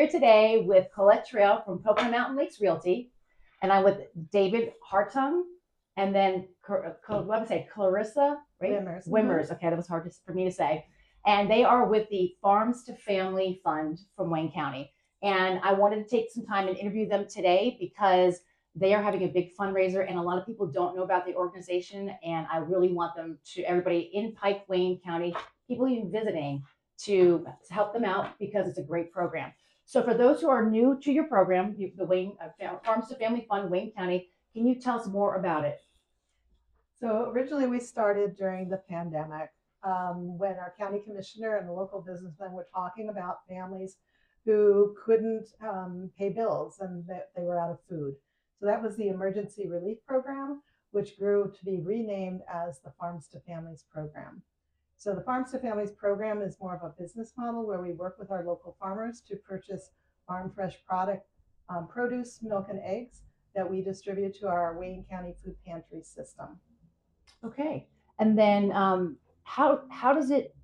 here today with Colette Trail from Coconut Mountain Lakes Realty, and I'm with David Hartung, and then what did I say, Clarissa, right? Wimmers. Wimmers. Okay, that was hard for me to say. And they are with the Farms to Family Fund from Wayne County. And I wanted to take some time and interview them today because they are having a big fundraiser, and a lot of people don't know about the organization. And I really want them to, everybody in Pike, Wayne County, people even visiting, to help them out because it's a great program. So for those who are new to your program, the Wayne Farms to Family Fund, Wayne County, can you tell us more about it? So originally we started during the pandemic when our county commissioner and the local businessmen were talking about families who couldn't pay bills and that they were out of food. So that was the emergency relief program, which grew to be renamed as the Farms to Families program. So the Farms to Families program is more of a business model where we work with our local farmers to purchase farm fresh produce, milk, and eggs that we distribute to our Wayne County food pantry system. Okay, and then how does it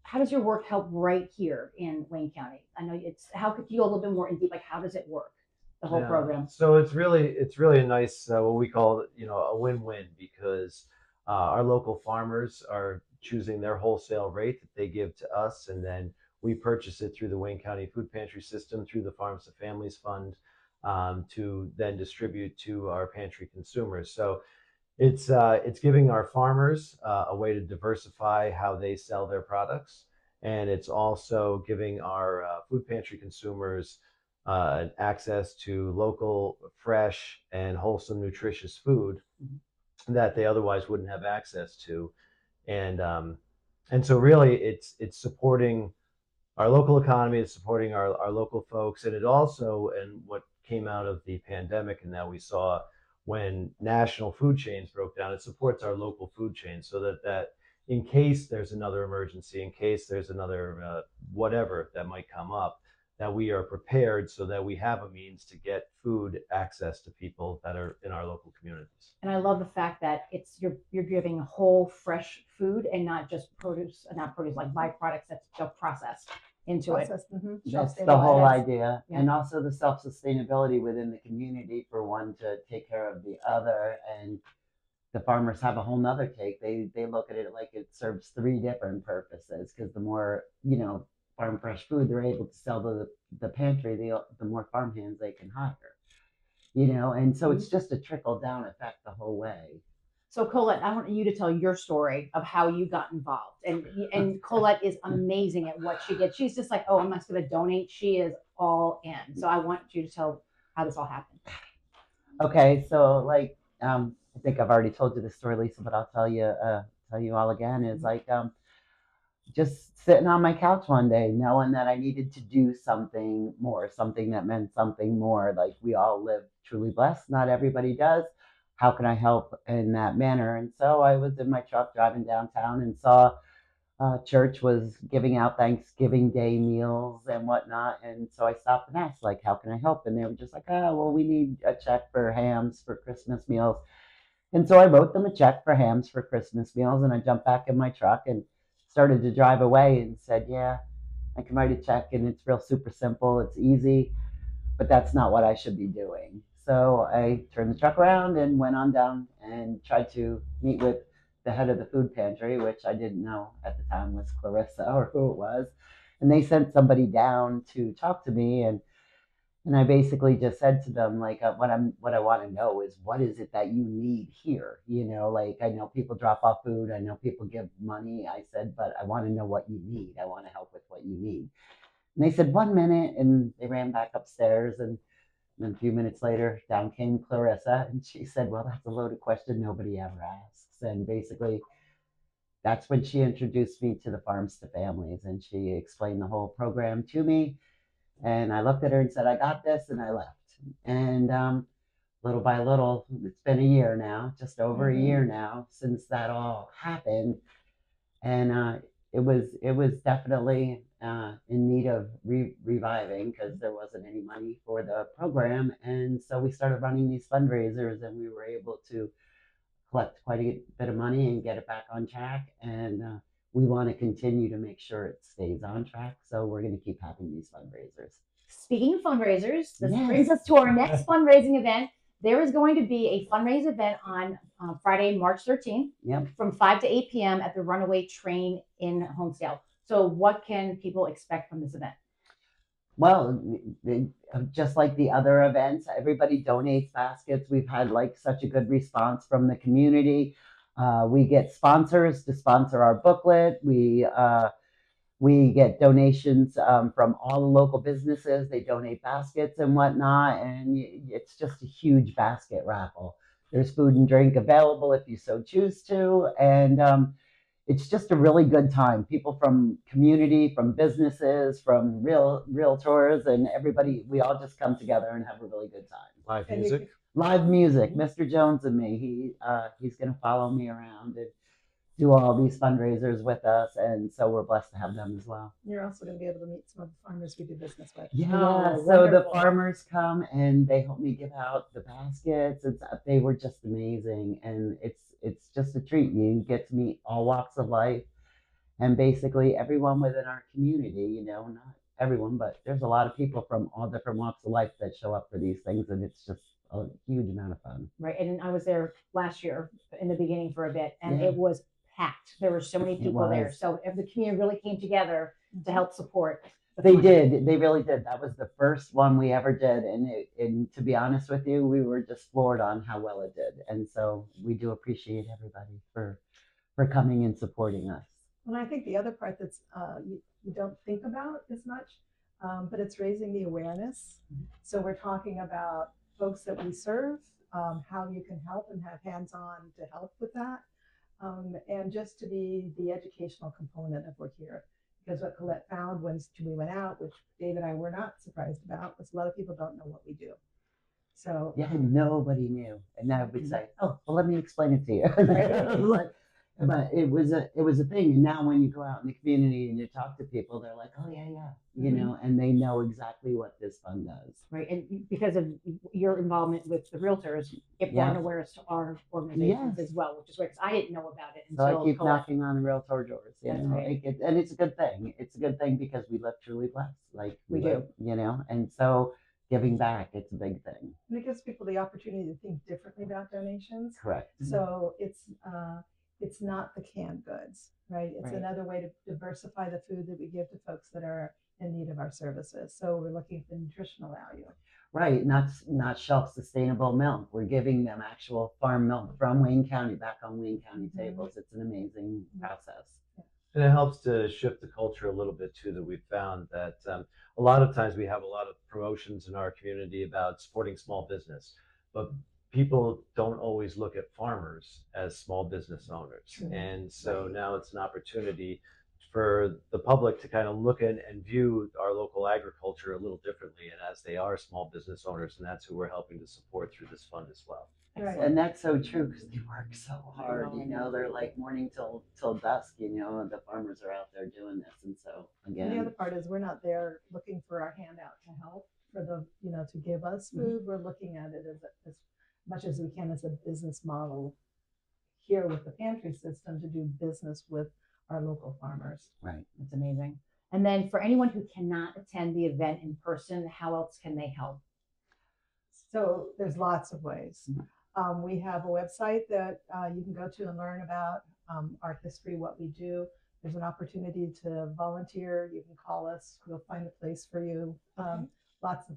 how does your work help right here in Wayne County? I know it's how could you go a little bit more in deep, like how does it work, the whole program? So it's really a nice what we call a win-win because our local farmers are choosing their wholesale rate that they give to us, and then we purchase it through the Wayne County Food Pantry System through the Farms to Families Fund to then distribute to our pantry consumers. So it's giving our farmers a way to diversify how they sell their products, and it's also giving our food pantry consumers access to local, fresh, and wholesome, nutritious food that they otherwise wouldn't have access to. And and so really, it's supporting our local economy, it's supporting our local folks, and it also, and what came out of the pandemic and that we saw when national food chains broke down, it supports our local food chain so that in case there's another emergency, in case there's another whatever that might come up, that we are prepared so that we have a means to get food access to people that are in our local communities. And I love the fact that it's you're giving whole fresh food and not just produce, not produce like byproducts that's just processed into it. That's the whole idea. Yeah. And also the self-sustainability within the community for one to take care of the other. And the farmers have a whole nother take. They look at it like it serves three different purposes because the more, farm fresh food they're able to sell to the pantry, the more farm hands they can hire. And so it's just a trickle down effect the whole way. So Colette, I want you to tell your story of how you got involved. And Colette is amazing at what she did. She's just like, oh, I'm not going to donate. She is all in. So I want you to tell how this all happened. Okay, so I think I've already told you this story, Lisa, but I'll tell you all again. Is just sitting on my couch one day, knowing that I needed to do something more, something that meant something more. Like we all live truly blessed. Not everybody does. How can I help in that manner? And so I was in my truck driving downtown and saw church was giving out Thanksgiving Day meals and whatnot. And so I stopped and asked, like, how can I help? And they were just like, oh, well, we need a check for hams for Christmas meals. And so I wrote them a check for hams for Christmas meals. And I jumped back in my truck and started to drive away and said, yeah, I can write a check and it's real super simple. It's easy, but that's not what I should be doing. So I turned the truck around and went on down and tried to meet with the head of the food pantry, which I didn't know at the time was Clarissa or who it was. And they sent somebody down to talk to me. And I basically just said to them, like, what I want to know is what is it that you need here? Like I know people drop off food. I know people give money. I said, but I want to know what you need. I want to help with what you need. And they said, 1 minute. And they ran back upstairs. And then a few minutes later, down came Clarissa. And she said, well, that's a loaded question nobody ever asks. And basically, that's when she introduced me to the Farms to Families. And she explained the whole program to me. And I looked at her and said, I got this. And I left. And little by little, it's been a year now, just over a year now since that all happened. And it was definitely in need of reviving because there wasn't any money for the program. And so we started running these fundraisers and we were able to collect quite a bit of money and get it back on track. And we want to continue to make sure it stays on track. So we're going to keep having these fundraisers. Speaking of fundraisers, this Yes. brings us to our next fundraising event. There is going to be a fundraise event on Friday, March 13th from 5 to 8 p.m. at the Runaway Train in Homestead. So what can people expect from this event? Well, just like the other events, everybody donates baskets. We've had like such a good response from the community. We get sponsors to sponsor our booklet. We get donations from all the local businesses. They donate baskets and whatnot, and it's just a huge basket raffle. There's food and drink available if you so choose to, and it's just a really good time. People from community, from businesses, from realtors, and everybody, we all just come together and have a really good time. Live music. Live music. Mr. Jones and me, he's going to follow me around and do all these fundraisers with us, and so we're blessed to have them as well. You're also going to be able to meet some of the farmers we do business with. Yeah, Oh, so the wonderful. farmers come and they help me give out the baskets. They were just amazing, and it's just a treat. You get to meet all walks of life, and basically everyone within our community. You know, not everyone, but there's a lot of people from all different walks of life that show up for these things, and it's just a huge amount of fun. Right, and I was there last year in the beginning for a bit, and Yeah. it was packed. There were so many people there, so the community really came together to help support. They did. They really did. That was the first one we ever did, and to be honest with you, we were just floored on how well it did. And so we do appreciate everybody for coming and supporting us. And I think the other part that's you don't think about as much, but it's raising the awareness. So we're talking about folks that we serve, how you can help and have hands-on to help with that, and just to be the educational component of we're here. Because what Colette found when we went out, which Dave and I were not surprised about, was a lot of people don't know what we do. So yeah, nobody knew, and I would say, "Oh, well, let me explain it to you." But it was a thing, and now when you go out in the community and you talk to people, they're like, "Oh yeah," you know, and they know exactly what this fund does. Right, and because of your involvement with the realtors, it brought awareness to our organizations as well, which is great because I didn't know about it until so I keep knocking on the realtor doors, you know, and it's a good thing. It's a good thing because we live truly blessed, like we do, you know, and so giving back, it's a big thing. And it gives people the opportunity to think differently about donations. Correct. So it's not the canned goods, right? It's another way to diversify the food that we give to folks that are in need of our services. So we're looking at the nutritional value. Right, not shelf sustainable milk. We're giving them actual farm milk from Wayne County back on Wayne County tables. It's an amazing process. And it helps to shift the culture a little bit too. That we've found that a lot of times we have a lot of promotions in our community about supporting small business, but people don't always look at farmers as small business owners. And so now it's an opportunity for the public to kind of look at and view our local agriculture a little differently, and as they are small business owners, and that's who we're helping to support through this fund as well. Right. And that's so true because they work so hard. You know, they're like morning till dusk. You know, the farmers are out there doing this, and so again. And the other part is we're not there looking for our handout to help for the to give us food. We're looking at it as much as we can as a business model here with the pantry system to do business with our local farmers. Right. That's amazing. And then for anyone who cannot attend the event in person, how else can they help? So there's lots of ways. We have a website that you can go to and learn about our history, what we do. There's an opportunity to volunteer. You can call us. We'll find a place for you. Lots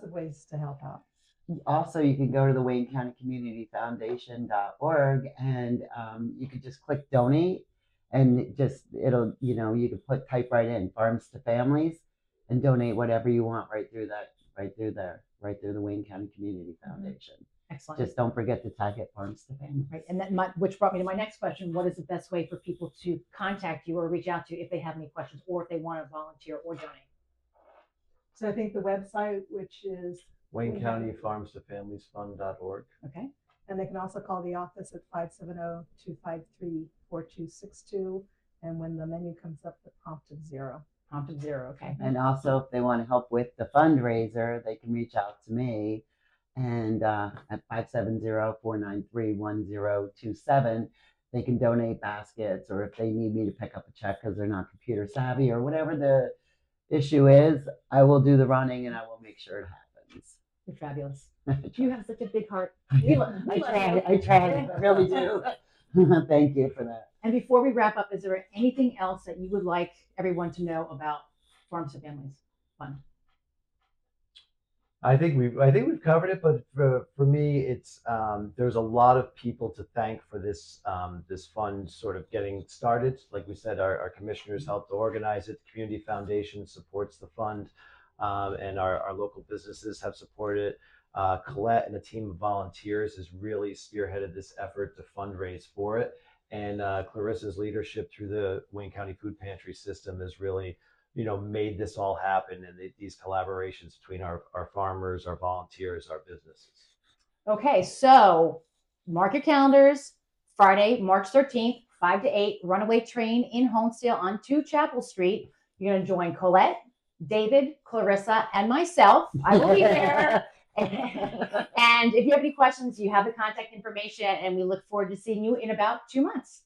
of ways to help out. Also, you can go to the Wayne County Community Foundation.org and you can just click donate, and it'll you can type right in farms to families and donate whatever you want right through the Wayne County Community Foundation. Excellent. Just don't forget to tag it farms to families. Right, and which brought me to my next question: what is the best way for people to contact you or reach out to you if they have any questions or if they want to volunteer or donate? So I think the website, which is Wayne County Farms to Families Fund.org. Okay. And they can also call the office at 570-253-4262. And when the menu comes up, the prompt of 0. Prompt of 0, okay. And also, if they want to help with the fundraiser, they can reach out to me and at 570-493-1027. They can donate baskets, or if they need me to pick up a check because they're not computer savvy or whatever issue is, I will do the running and I will make sure it happens. You're fabulous. I You have such a big heart. We love you. try, I really do. Thank you for that. And before we wrap up, is there anything else that you would like everyone to know about Farms to Families Fund? I think we've covered it, but for me, it's there's a lot of people to thank for this this fund sort of getting started. Like we said, our commissioners helped organize it. The Community Foundation supports the fund, and our local businesses have supported it. Colette and a team of volunteers has really spearheaded this effort to fundraise for it, and Clarissa's leadership through the Wayne County Food Pantry system has really made this all happen, and these collaborations between our farmers, our volunteers, our businesses. Okay, so mark your calendars. Friday, March 13th, 5 to 8, runaway train in Honesdale on 2 Chapel Street. You're going to join Colette, David, Clarissa, and myself. I will be there. And if you have any questions, you have the contact information, and we look forward to seeing you in about 2 months.